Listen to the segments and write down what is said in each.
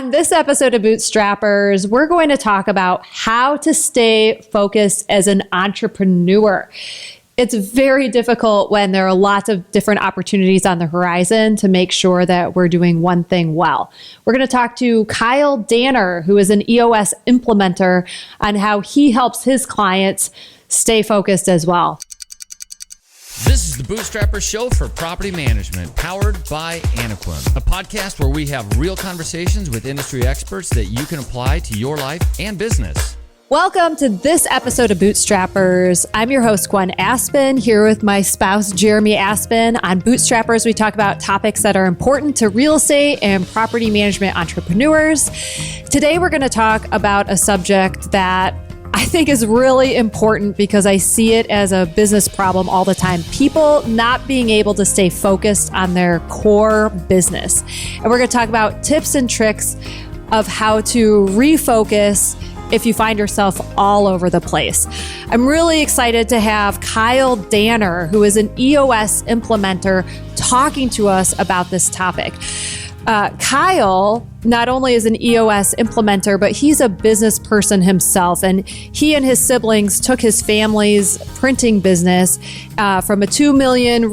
On this episode of Bootstrappers, we're going to talk about how to stay focused as an entrepreneur. It's very difficult when there are lots of different opportunities on the horizon to make sure that we're doing one thing well. We're going to talk to kveldanner, who is an EOS implementer, on how he helps his clients stay focused as well. This is the Bootstrappers Show for Property Management, powered by Anequim, a podcast where we have real conversations with industry experts that you can apply to your life and business. Welcome to this episode of Bootstrappers. I'm your host, Gwenn Aspen, here with my spouse, Jeremy Aspen. On Bootstrappers, we talk about topics that are important to real estate and property management entrepreneurs. Today, we're going to talk about a subject that I think is really important because I see it as a business problem all the time. People not being able to stay focused on their core business. And we're going to talk about tips and tricks of how to refocus if you find yourself all over the place. I'm really excited to have kveldanner, who is an EOS implementer, talking to us about this topic. Kyle not only is an EOS implementer, but he's a business person himself. And he and his siblings took his family's printing business from a $2 million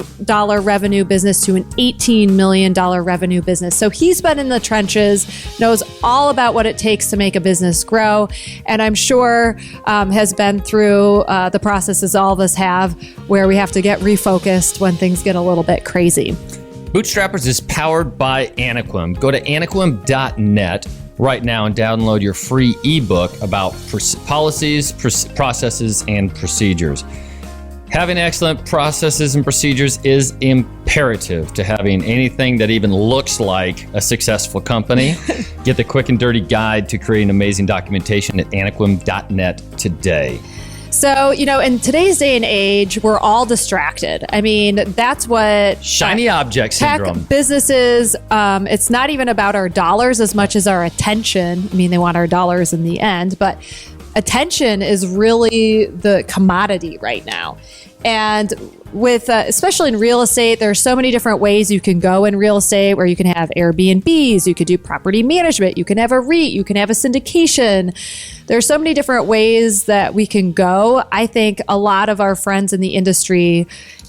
revenue business to an $18 million revenue business. So he's been in the trenches, knows all about what it takes to make a business grow. And I'm sure has been through the processes all of us have, where we have to get refocused when things get a little bit crazy. Bootstrappers is powered by Anequim. Go to anequim.net right now and download your free ebook about policies, processes, and procedures. Having excellent processes and procedures is imperative to having anything that even looks like a successful company. Get the quick and dirty guide to creating amazing documentation at anequim.net today. So, in today's day and age, we're all distracted. I mean, that's what shiny object syndrome. Tech businesses, it's not even about our dollars as much as our attention. I mean, they want our dollars in the end, but attention is really the commodity right now. And with, especially in real estate, there's so many different ways you can go in real estate, where you can have Airbnbs, you could do property management, you can have a REIT, you can have a syndication. There's so many different ways that we can go. I think a lot of our friends in the industry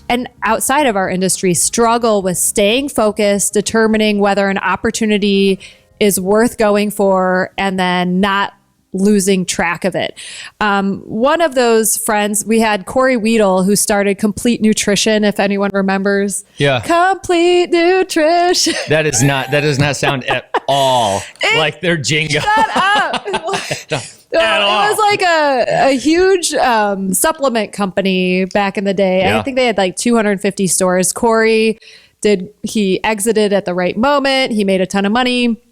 and outside of our industry struggle with staying focused, determining whether an opportunity is worth going for, and then not losing track of it. One of those friends, we had Corey Weedle, who started Complete Nutrition, if anyone remembers. Yeah. Complete Nutrition. That does not sound at all like their jingle. Shut up. At all. It was like a huge supplement company back in the day. Yeah. I think they had like 250 stores. Corey he exited at the right moment. He made a ton of money.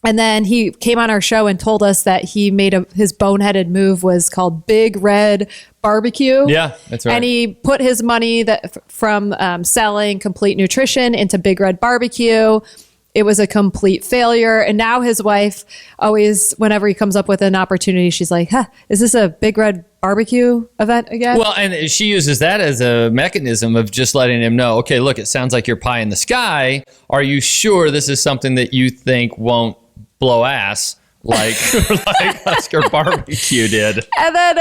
And then he came on our show and told us that he made his boneheaded move was called Big Red Barbecue. Yeah, that's right. And he put his money from selling Complete Nutrition into Big Red Barbecue. It was a complete failure. And now his wife always, whenever he comes up with an opportunity, she's like, is this a Big Red Barbecue event again? Well, and she uses that as a mechanism of just letting him know, okay, look, it sounds like you're pie in the sky. Are you sure this is something that you think won't blow ass like Husker Barbecue did? And then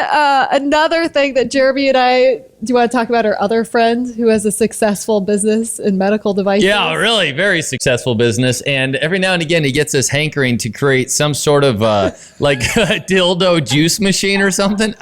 another thing that Jeremy and I, do you want to talk about our other friend who has a successful business in medical devices? Yeah, really, very successful business. And every now and again, he gets this hankering to create some sort of like a dildo juice machine or something.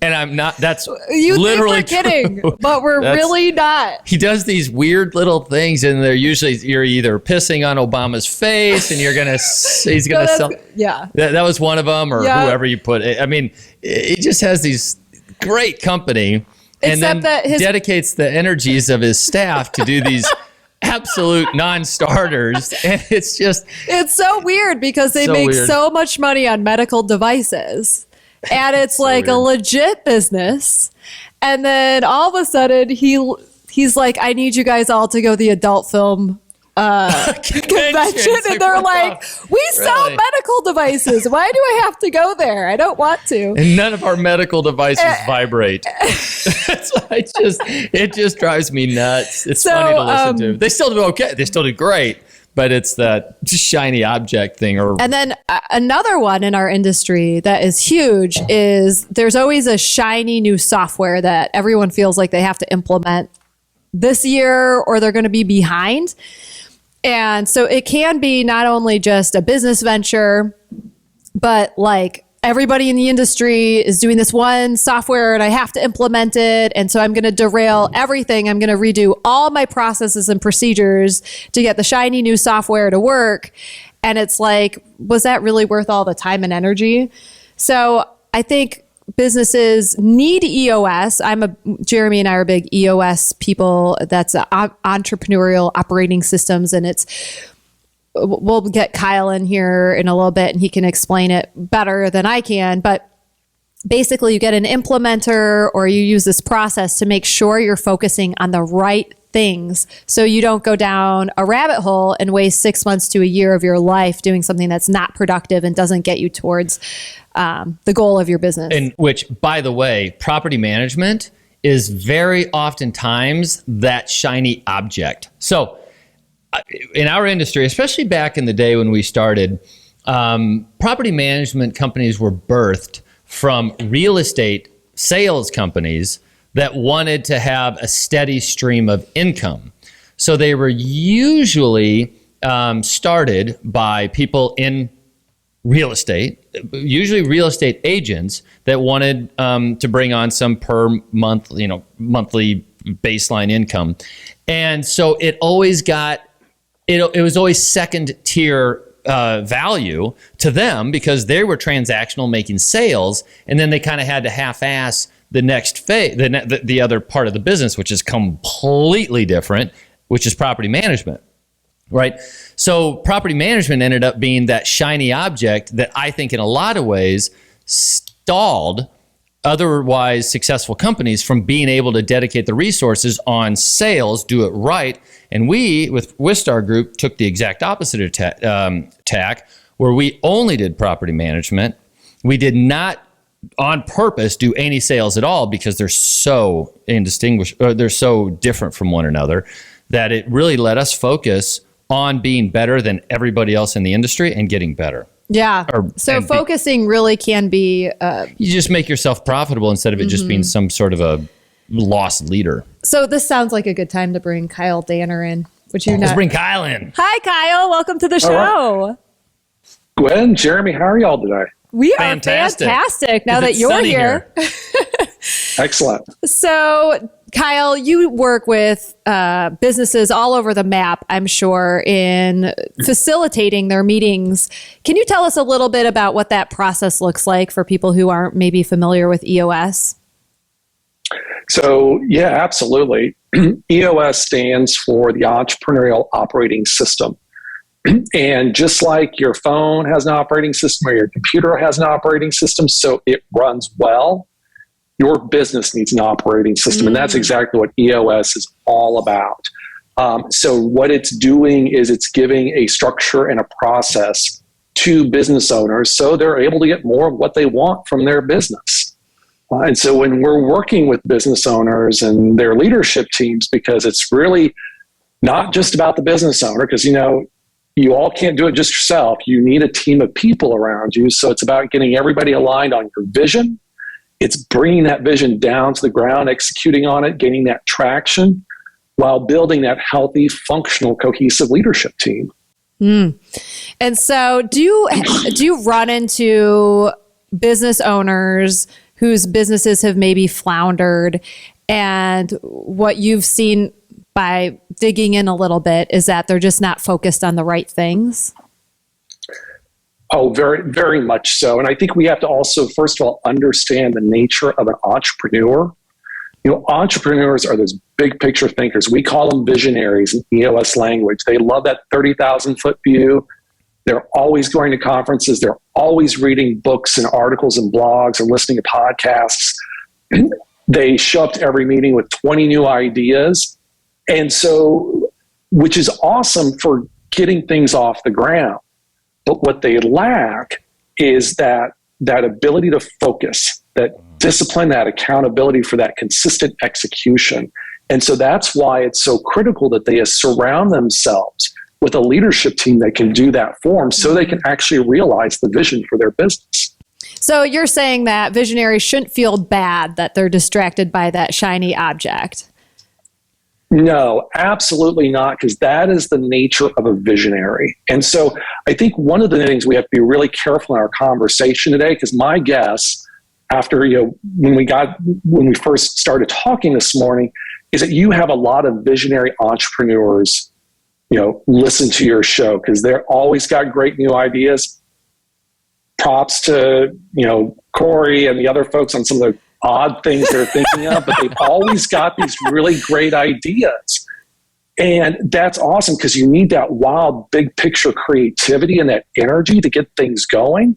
And I'm not, that's you literally think we're kidding, but we're really not. He does these weird little things, and they're usually, you're either pissing on Obama's face and he's going to sell. Yeah. That was one of them, or whoever you put it. I mean, he just has these great company and Except then dedicates the energies of his staff to do these absolute non-starters. And it's so weird because they make so much money on medical devices. And it's so like weird. A legit business. And then all of a sudden he's like, I need you guys all to go to the adult film convention. And they're like, we sell medical devices. Why do I have to go there? I don't want to. And none of our medical devices vibrate. It just drives me nuts. It's funny to listen to. They still do okay. They still do great. but it's that shiny object thing. And then another one in our industry that is huge is there's always a shiny new software that everyone feels like they have to implement this year or they're going to be behind. And so it can be not only just a business venture, but like everybody in the industry is doing this one software and I have to implement it. And so I'm going to derail everything. I'm going to redo all my processes and procedures to get the shiny new software to work. And it's like, was that really worth all the time and energy? So I think businesses need EOS. Jeremy and I are big EOS people. That's entrepreneurial operating systems. And we'll get Kyle in here in a little bit and he can explain it better than I can. But basically you get an implementer or you use this process to make sure you're focusing on the right things so you don't go down a rabbit hole and waste 6 months to a year of your life doing something that's not productive and doesn't get you towards the goal of your business. And which, by the way, property management is very oftentimes that shiny object. So in our industry, especially back in the day when we started, property management companies were birthed from real estate sales companies that wanted to have a steady stream of income. So they were usually started by people in real estate, usually real estate agents that wanted to bring on some per month, monthly baseline income. And so it always it was always second tier value to them because they were transactional making sales. And then they kind of had to half-ass the next phase, the other part of the business, which is completely different, which is property management, right? So property management ended up being that shiny object that I think in a lot of ways stalled otherwise successful companies from being able to dedicate the resources on sales, do it right. And we, with Wistar Group, took the exact opposite tack, where we only did property management. We did not on purpose do any sales at all because they're so indistinguishable, they're so different from one another that it really let us focus on being better than everybody else in the industry and getting better. Yeah. So focusing really can be... you just make yourself profitable instead of it just being some sort of a lost leader. So this sounds like a good time to bring kveldanner in. Let's bring Kyle in. Hi, Kyle. Welcome to the show. Right. Gwen, Jeremy, how are y'all today? We are fantastic now that you're here. Excellent. So, Kyle, you work with businesses all over the map, I'm sure, in facilitating their meetings. Can you tell us a little bit about what that process looks like for people who aren't maybe familiar with EOS? So, yeah, absolutely. EOS stands for the Entrepreneurial Operating System. And just like your phone has an operating system or your computer has an operating system, so it runs well, your business needs an operating system. And that's exactly what EOS is all about. So what it's doing is it's giving a structure and a process to business owners so they're able to get more of what they want from their business. And so when we're working with business owners and their leadership teams, because it's really not just about the business owner, because, you all can't do it just yourself. You need a team of people around you. So it's about getting everybody aligned on your vision. It's bringing that vision down to the ground, executing on it, getting that traction while building that healthy, functional, cohesive leadership team. And so do you run into business owners whose businesses have maybe floundered, and what you've seen by digging in a little bit is that they're just not focused on the right things? Oh, very, very much so. And I think we have to also, first of all, understand the nature of an entrepreneur. Entrepreneurs are those big picture thinkers. We call them visionaries in EOS language. They love that 30,000 foot view. They're always going to conferences. They're always reading books and articles and blogs and listening to podcasts. They show up to every meeting with 20 new ideas. And so, which is awesome for getting things off the ground. But what they lack is that ability to focus, that discipline, that accountability for that consistent execution. And so that's why it's so critical that they surround themselves with a leadership team that can do that for them so they can actually realize the vision for their business. So you're saying that visionaries shouldn't feel bad that they're distracted by that shiny object? No, absolutely not, because that is the nature of a visionary. And so I think one of the things we have to be really careful in our conversation today, because my guess after, when we first started talking this morning, is that you have a lot of visionary entrepreneurs, listen to your show because they're always got great new ideas. Props to, Corey and the other folks on some of the odd things they're thinking of, but they've always got these really great ideas. And that's awesome because you need that wild, big picture creativity and that energy to get things going,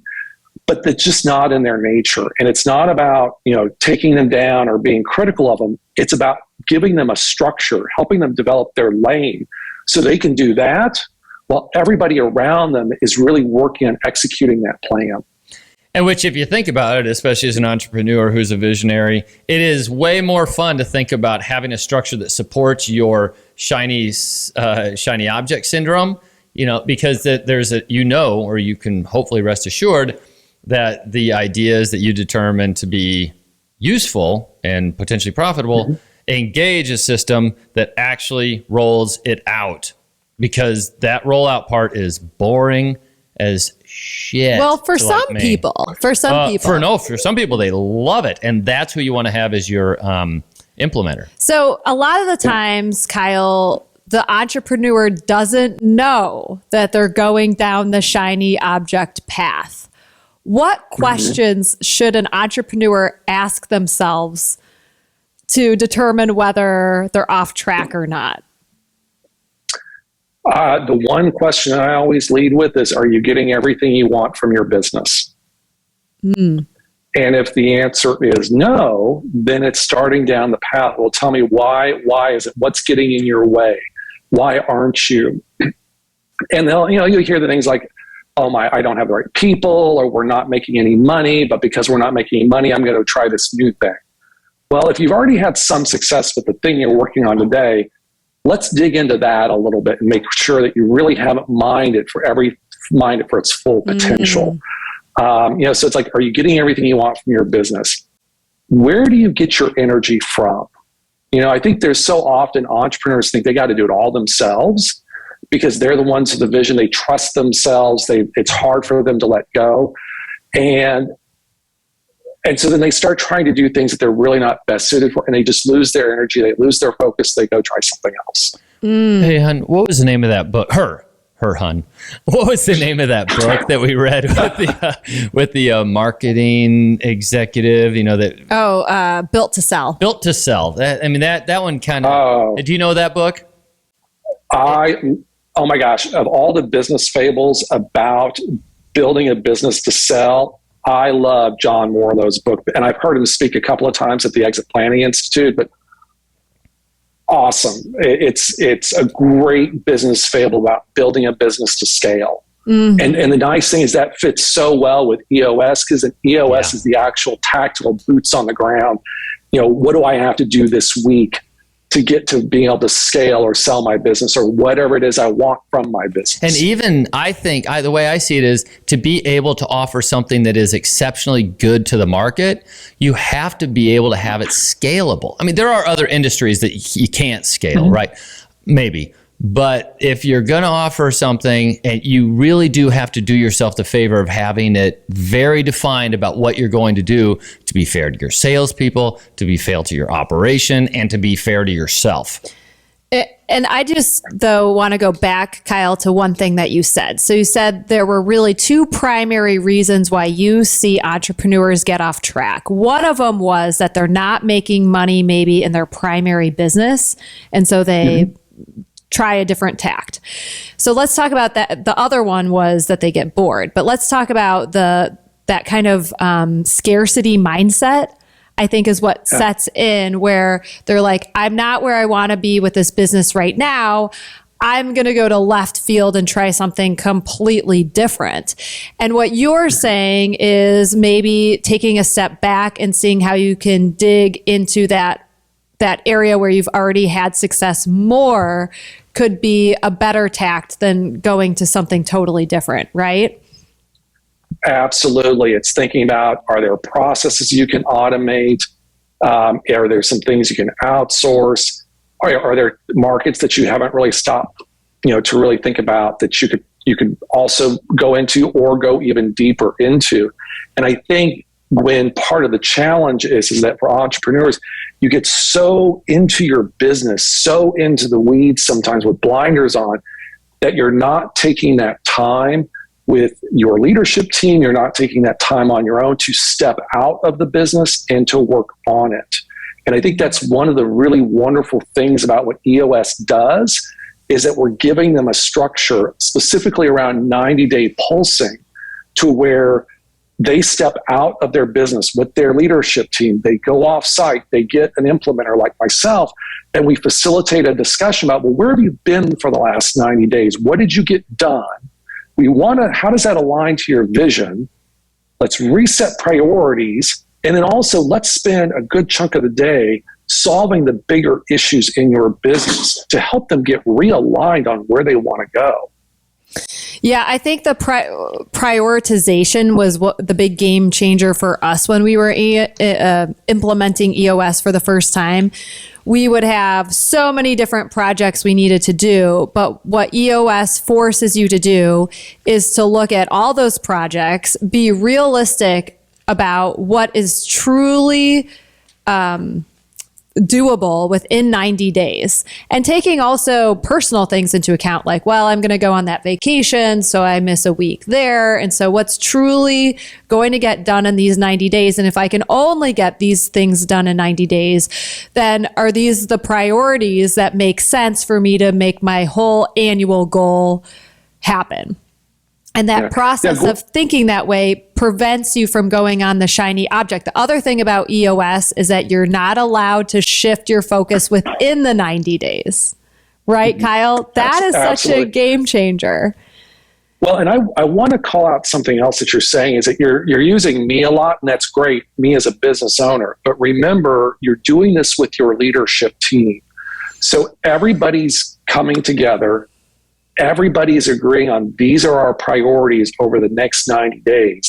but that's just not in their nature. And it's not about, taking them down or being critical of them. It's about giving them a structure, helping them develop their lane so they can do that while everybody around them is really working on executing that plan. And which, if you think about it, especially as an entrepreneur who's a visionary, it is way more fun to think about having a structure that supports your shiny object syndrome, because there's or you can hopefully rest assured that the ideas that you determine to be useful and potentially profitable engage a system that actually rolls it out, because that rollout part is boring as shit. Well, for some people, for some people, they love it. And that's who you want to have as your implementer. So a lot of the times, Kyle, the entrepreneur doesn't know that they're going down the shiny object path. What questions should an entrepreneur ask themselves to determine whether they're off track or not? The one question I always lead with is, are you getting everything you want from your business? And if the answer is no, then it's starting down the path. Well, tell me why is it? What's getting in your way? Why aren't you? And they'll, you hear the things like, I don't have the right people, or we're not making any money, but because we're not making any money, I'm going to try this new thing. Well, if you've already had some success with the thing you're working on today, let's dig into that a little bit and make sure that you really haven't mined it for its full potential. So it's like, are you getting everything you want from your business? Where do you get your energy from? I think there's so often entrepreneurs think they got to do it all themselves because they're the ones with the vision. They trust themselves. It's hard for them to let go. And so then they start trying to do things that they're really not best suited for, and they just lose their energy. They lose their focus. They go try something else. Hey, hun, what was the name of that book? Her, hun. What was the name of that book that we read with the marketing executive? Built to Sell. Built to Sell. That one kind of. Do you know that book? Oh my gosh! Of all the business fables about building a business to sell, I love John Morlow's book, and I've heard him speak a couple of times at the Exit Planning Institute, but awesome. It's a great business fable about building a business to scale. And the nice thing is that fits so well with EOS, because EOS is the actual tactical boots on the ground. What do I have to do this week to get to being able to scale or sell my business or whatever it is I want from my business? And even I think the way I see it is to be able to offer something that is exceptionally good to the market, you have to be able to have it scalable. There are other industries that you can't scale, right? Maybe. But if you're going to offer something, and you really do have to do yourself the favor of having it very defined about what you're going to do to be fair to your salespeople, to be fair to your operation, and to be fair to yourself. And I just, though, want to go back, Kyle, to one thing that you said. So you said there were really two primary reasons why you see entrepreneurs get off track. One of them was that they're not making money maybe in their primary business, and so they try a different tact. So let's talk about that. The other one was that they get bored. But let's talk about that kind of scarcity mindset, I think, is what sets in, where they're like, I'm not where I want to be with this business right now. I'm going to go to left field and try something completely different. And what you're saying is maybe taking a step back and seeing how you can dig into that area where you've already had success more could be a better tact than going to something totally different, right? Absolutely. It's thinking about, are there processes you can automate? Are there some things you can outsource? Are there markets that you haven't really stopped, to really think about that you could also go into or go even deeper into? And I think when part of the challenge is that for entrepreneurs, you get so into your business, so into the weeds sometimes with blinders on, that you're not taking that time with your leadership team. You're not taking that time on your own to step out of the business and to work on it. And I think that's one of the really wonderful things about what EOS does, is that we're giving them a structure specifically around 90-day pulsing to where they step out of their business with their leadership team. They go off site, they get an implementer like myself, and we facilitate a discussion about, well, where have you been for the last 90 days? What did you get done? How does that align to your vision? Let's reset priorities. And then also let's spend a good chunk of the day solving the bigger issues in your business to help them get realigned on where they want to go. Yeah, I think the prioritization was the big game changer for us when we were implementing EOS for the first time. We would have so many different projects we needed to do, but what EOS forces you to do is to look at all those projects, be realistic about what is truly doable within 90 days, and taking also personal things into account, like, well, I'm going to go on that vacation, so I miss a week there. And so what's truly going to get done in these 90 days? And if I can only get these things done in 90 days, then are these the priorities that make sense for me to make my whole annual goal happen? And that process of thinking that way prevents you from going on the shiny object. The other thing about EOS is that you're not allowed to shift your focus within the 90 days. Right, Kyle? That is such a game changer. Well, and I want to call out something else that you're saying, is that you're using me a lot, and that's great, me as a business owner. But remember, you're doing this with your leadership team. So everybody's coming together. Everybody's agreeing on these are our priorities over the next 90 days.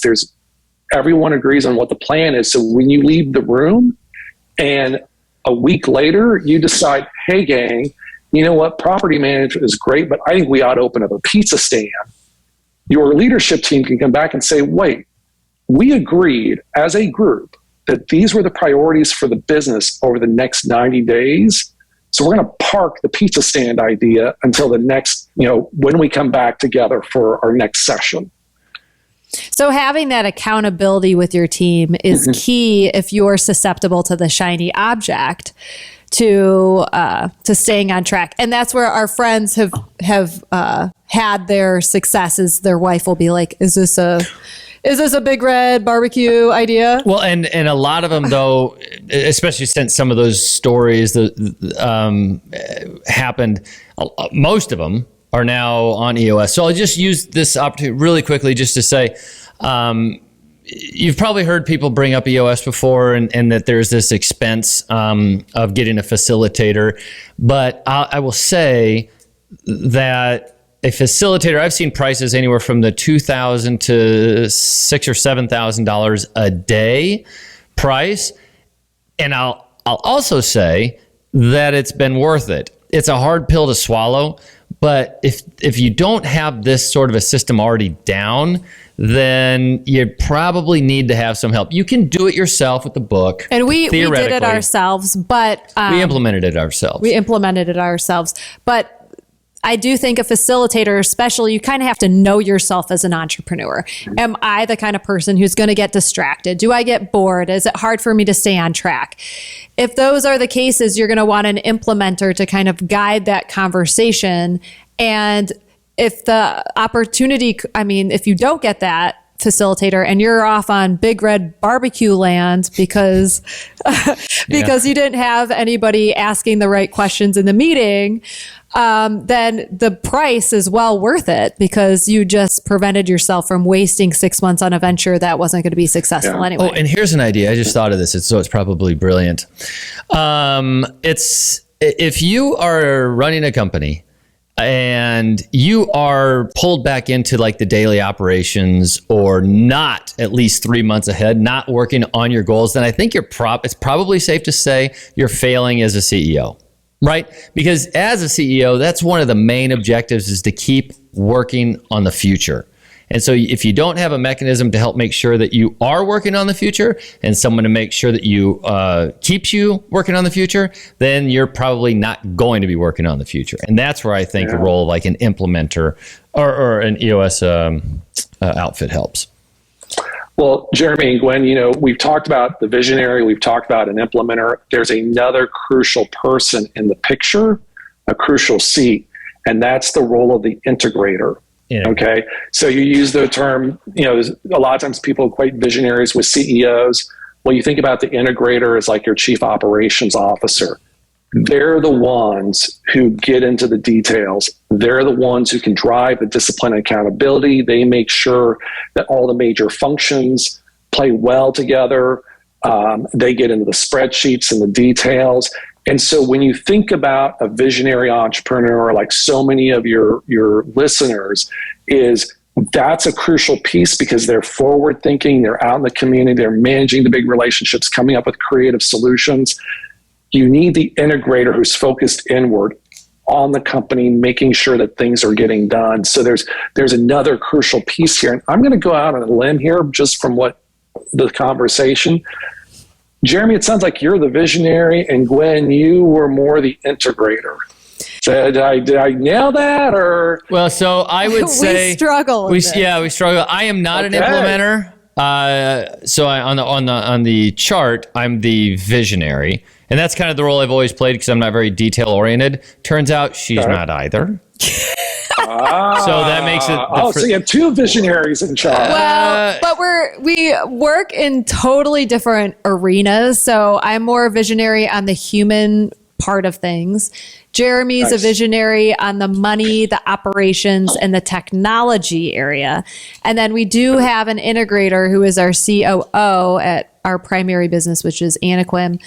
Everyone agrees on what the plan is. So when you leave the room and a week later you decide, hey gang, you know what, property management is great, but I think we ought to open up a pizza stand. Your leadership team can come back and say, wait, we agreed as a group that these were the priorities for the business over the next 90 days. So we're going to park the pizza stand idea until the next, when we come back together for our next session. So having that accountability with your team is key if you're susceptible to the shiny object to staying on track. And that's where our friends have had their successes. Their wife will be like, is this a big red barbecue idea? Well, and a lot of them, though, especially since some of those stories that happened, most of them are now on EOS. So I'll just use this opportunity really quickly just to say, you've probably heard people bring up EOS before and that there's this expense of getting a facilitator. But I will say that a facilitator, I've seen prices anywhere from the $2,000 to $6,000 or $7,000 a day price. And I'll also say that it's been worth it. It's a hard pill to swallow, but if you don't have this sort of a system already down, then you probably need to have some help. You can do it yourself with the book. And we did it ourselves, but we implemented it ourselves. But I do think a facilitator, especially, you kind of have to know yourself as an entrepreneur. Am I the kind of person who's going to get distracted? Do I get bored? Is it hard for me to stay on track? If those are the cases, you're going to want an implementer to kind of guide that conversation. And if the opportunity, if you don't get that facilitator and you're off on big red barbecue land because you didn't have anybody asking the right questions in the meeting, then the price is well worth it because you just prevented yourself from wasting 6 months on a venture that wasn't going to be successful anyway. Oh, and here's an idea. I just thought of this. It's probably brilliant. It's if you are running a company and you are pulled back into like the daily operations or not at least 3 months ahead, not working on your goals, then I think it's probably safe to say you're failing as a CEO, right? Because as a CEO, that's one of the main objectives is to keep working on the future. And so if you don't have a mechanism to help make sure that you are working on the future and someone to make sure that you keeps you working on the future, then you're probably not going to be working on the future. And that's where I think the role of like an implementer or an EOS outfit helps. Well, Jeremy and Gwenn, we've talked about the visionary, we've talked about an implementer. There's another crucial person in the picture, a crucial seat, and that's the role of the integrator. Yeah. Okay. So you use the term, a lot of times people equate visionaries with CEOs. Well, you think about the integrator as like your chief operations officer. They're the ones who get into the details. They're the ones who can drive the discipline and accountability. They make sure that all the major functions play well together. They get into the spreadsheets and the details. And so when you think about a visionary entrepreneur, like so many of your listeners, that's a crucial piece because they're forward thinking, they're out in the community, they're managing the big relationships, coming up with creative solutions. You need the integrator who's focused inward on the company, making sure that things are getting done. So there's another crucial piece here. And I'm going to go out on a limb here just from what the conversation. Jeremy, it sounds like you're the visionary, and Gwenn, you were more the integrator. So did I nail that, or? Well, so I would say we struggle. We struggle. I am not an implementer. On the chart, I'm the visionary, and that's kind of the role I've always played because I'm not very detail oriented. Turns out she's not either. So that makes it. So you have two visionaries in charge. Well, but we work in totally different arenas. So I'm more visionary on the human part of things. Jeremy's a visionary on the money, the operations, and the technology area. And then we do have an integrator who is our COO at our primary business, which is Anequim.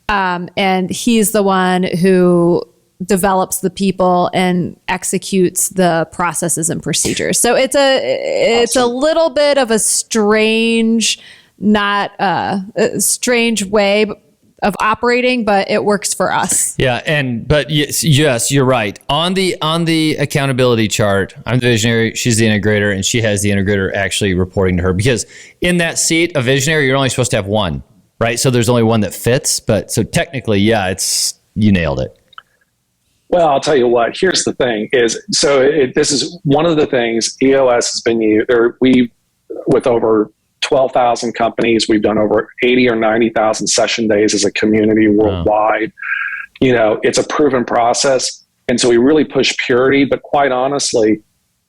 And he's the one who develops the people and executes the processes and procedures. So it's a little bit of a strange, not a strange way of operating, but it works for us. Yeah, but yes, you're right. On the accountability chart, I'm the visionary, she's the integrator, and she has the integrator actually reporting to her because in that seat, a visionary, you're only supposed to have one, right? So there's only one that fits, but so technically, you nailed it. Well, I'll tell you what. Here's the thing: this is one of the things EOS has been used. With over 12,000 companies, we've done over 80 or 90,000 session days as a community worldwide. It's a proven process, and so we really push purity. But quite honestly,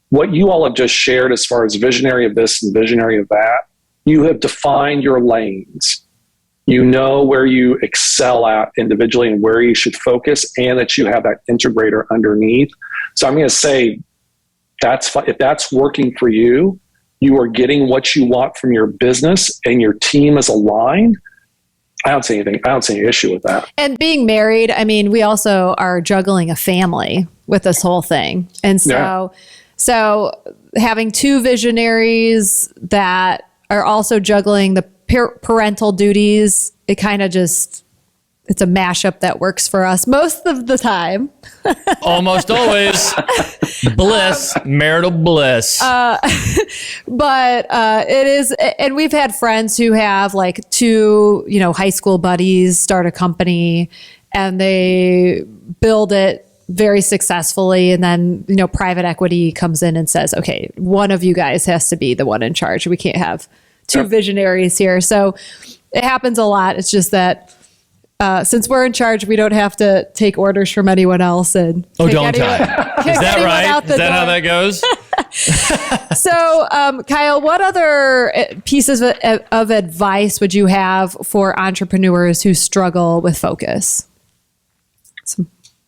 what you all have just shared as far as visionary of this and visionary of that, you have defined your lanes. You know where you excel at individually and where you should focus, and that you have that integrator underneath. So I'm going to say if that's working for you, you are getting what you want from your business and your team is aligned. I don't see anything. I don't see any issue with that. And being married, I mean, we also are juggling a family with this whole thing. And so having two visionaries that are also juggling the parental duties, it kind of it's a mashup that works for us most of the time. Almost always. Bliss, marital bliss. But it is, and we've had friends who have like two, high school buddies start a company and they build it very successfully. And then, private equity comes in and says, okay, one of you guys has to be the one in charge. We can't have two visionaries here. So it happens a lot. It's just that since we're in charge, we don't have to take orders from anyone else. And don't I? Is that right? Is that how that goes? So, Kyle, what other pieces of advice would you have for entrepreneurs who struggle with focus?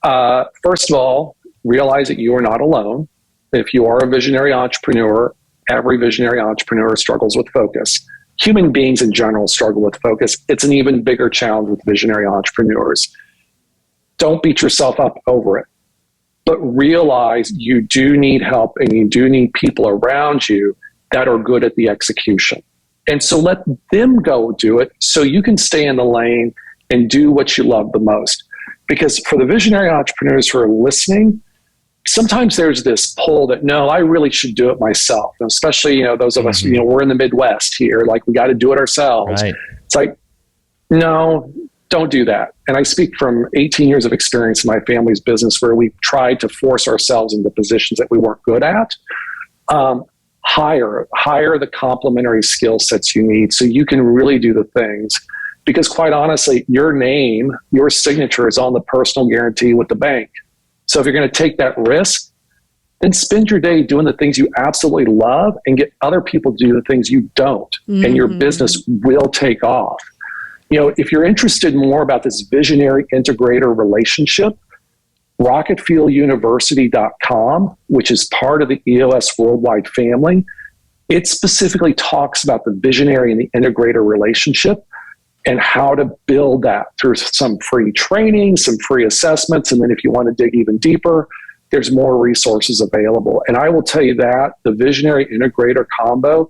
First of all, realize that you are not alone. If you are a visionary entrepreneur, every visionary entrepreneur struggles with focus. Human beings in general struggle with focus. It's an even bigger challenge with visionary entrepreneurs. Don't beat yourself up over it. but realize you do need help and you do need people around you that are good at the execution. And so let them go do it so you can stay in the lane and do what you love the most. Because for the visionary entrepreneurs who are listening, sometimes there's this pull that, no, I really should do it myself. And especially, those of us, we're in the Midwest here, like we got to do it ourselves. Right. It's like, no, don't do that. And I speak from 18 years of experience in my family's business where we tried to force ourselves into positions that we weren't good at. Hire the complementary skill sets you need so you can really do the things. Because quite honestly, your name, your signature is on the personal guarantee with the bank. So if you're going to take that risk, then spend your day doing the things you absolutely love and get other people to do the things you don't. And your business will take off. If you're interested more about this visionary integrator relationship, rocketfueluniversity.com, which is part of the EOS Worldwide family, it specifically talks about the visionary and the integrator relationship and how to build that through some free training, some free assessments. And then if you want to dig even deeper, there's more resources available. And I will tell you that the visionary integrator combo,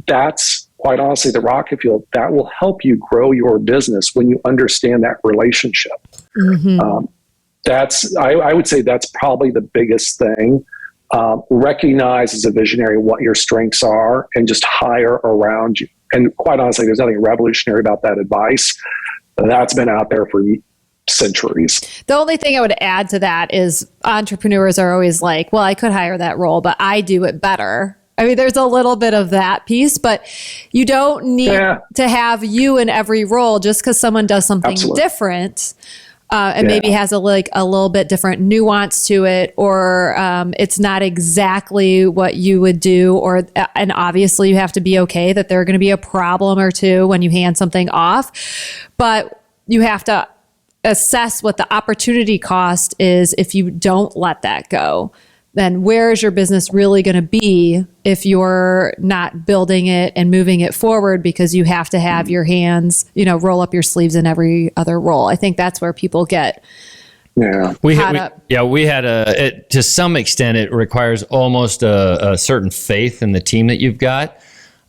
that's quite honestly the rocket fuel that will help you grow your business when you understand that relationship. I would say that's probably the biggest thing. Recognize as a visionary what your strengths are and just hire around you. And quite honestly, there's nothing revolutionary about that advice. That's been out there for centuries. The only thing I would add to that is entrepreneurs are always like, well, I could hire that role, but I do it better. I mean, there's a little bit of that piece, but you don't need to have you in every role just because someone does something different. And maybe has a little bit different nuance to it, or it's not exactly what you would do, and obviously you have to be okay that there are going to be a problem or two when you hand something off, but you have to assess what the opportunity cost is if you don't let that go. Then where is your business really going to be if you're not building it and moving it forward because you have to have your hands, roll up your sleeves in every other role. I think that's where people get caught up. To some extent, it requires almost a certain faith in the team that you've got.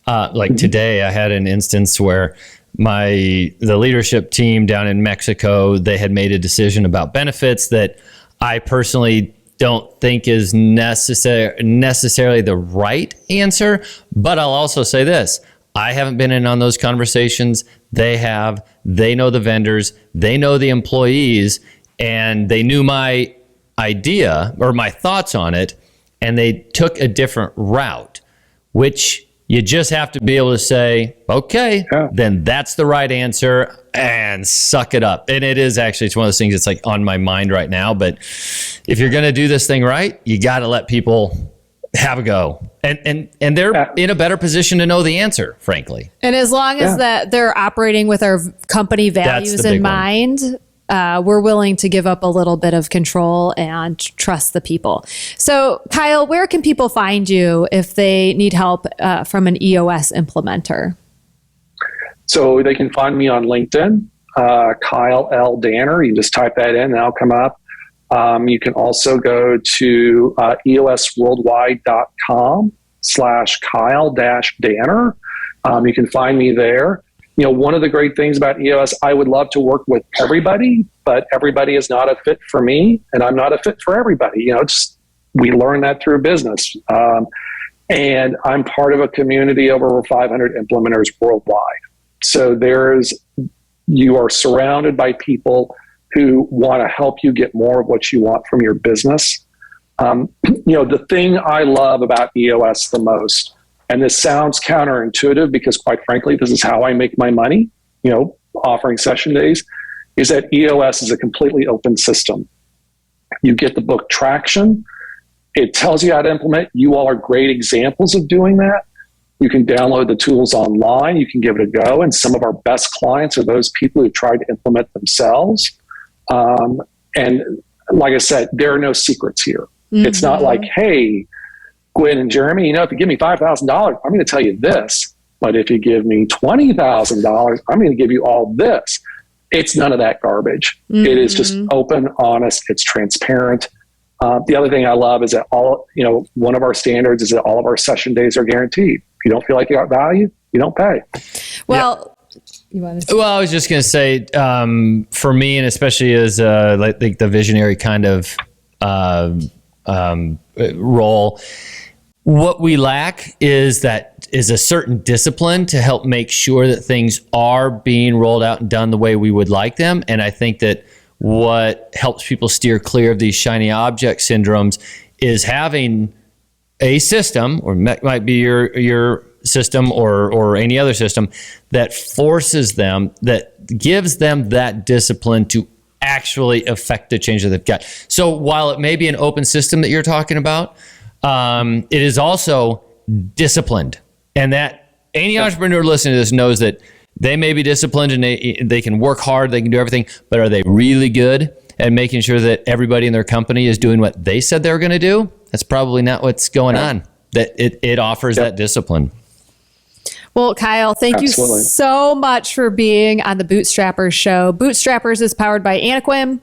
Today, I had an instance where the leadership team down in Mexico, they had made a decision about benefits that I personally don't think is necessarily the right answer. But I'll also say this. I haven't been in on those conversations. They have. They know the vendors. They know the employees. And they knew my idea or my thoughts on it. And they took a different route, which you just have to be able to say, okay, then that's the right answer and suck it up. And it's one of those things that's like on my mind right now. But if you're going to do this thing right, you got to let people have a go. And they're in a better position to know the answer, frankly. And as long as that they're operating with our company values in mind, we're willing to give up a little bit of control and trust the people. So, Kyle, where can people find you if they need help from an EOS implementer? So they can find me on LinkedIn, Kyle L. Danner. You just type that in and I'll come up. You can also go to eosworldwide.com/Kyle-Danner. You can find me there. One of the great things about EOS, I would love to work with everybody, but everybody is not a fit for me, and I'm not a fit for everybody. We learn that through business. And I'm part of a community of over 500 implementers worldwide. So you are surrounded by people who want to help you get more of what you want from your business. The thing I love about EOS the most, and this sounds counterintuitive because quite frankly, this is how I make my money, offering session days, is that EOS is a completely open system. You get the book Traction. It tells you how to implement. You all are great examples of doing that. You can download the tools online. You can give it a go. And some of our best clients are those people who tried to implement themselves. And like I said, there are no secrets here. It's not like, hey, Gwenn and Jeremy, if you give me $5,000, I'm going to tell you this. But if you give me $20,000, I'm going to give you all this. It's none of that garbage. It is just open, honest. It's transparent. The other thing I love is that one of our standards is that all of our session days are guaranteed. If you don't feel like you got value, you don't pay. Well, you want to say? Well, I was just going to say, for me, and especially as like the visionary kind of role, what we lack is a certain discipline to help make sure that things are being rolled out and done the way we would like them. And I think that what helps people steer clear of these shiny object syndromes is having a system, or might be your system or any other system, that forces them, that gives them that discipline to actually affect the change that they've got. So while it may be an open system that you're talking about, it is also disciplined. And that any entrepreneur listening to this knows that they may be disciplined and they can work hard, they can do everything, but are they really good at making sure that everybody in their company is doing what they said they were going to do? That's probably not what's going on. That it offers that discipline. Well, Kyle, thank you so much for being on the Bootstrappers show. Bootstrappers is powered by Anequim.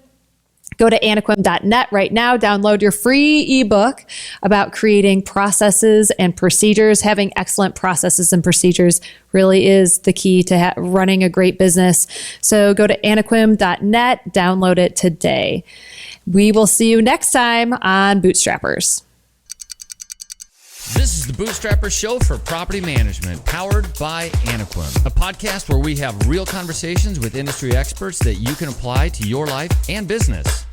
Go to anequim.net right now. Download your free ebook about creating processes and procedures. Having excellent processes and procedures really is the key to running a great business. So go to anequim.net, download it today. We will see you next time on Bootstrappers. This is the Bootstrappers Show for Property Management, powered by Anequim, a podcast where we have real conversations with industry experts that you can apply to your life and business.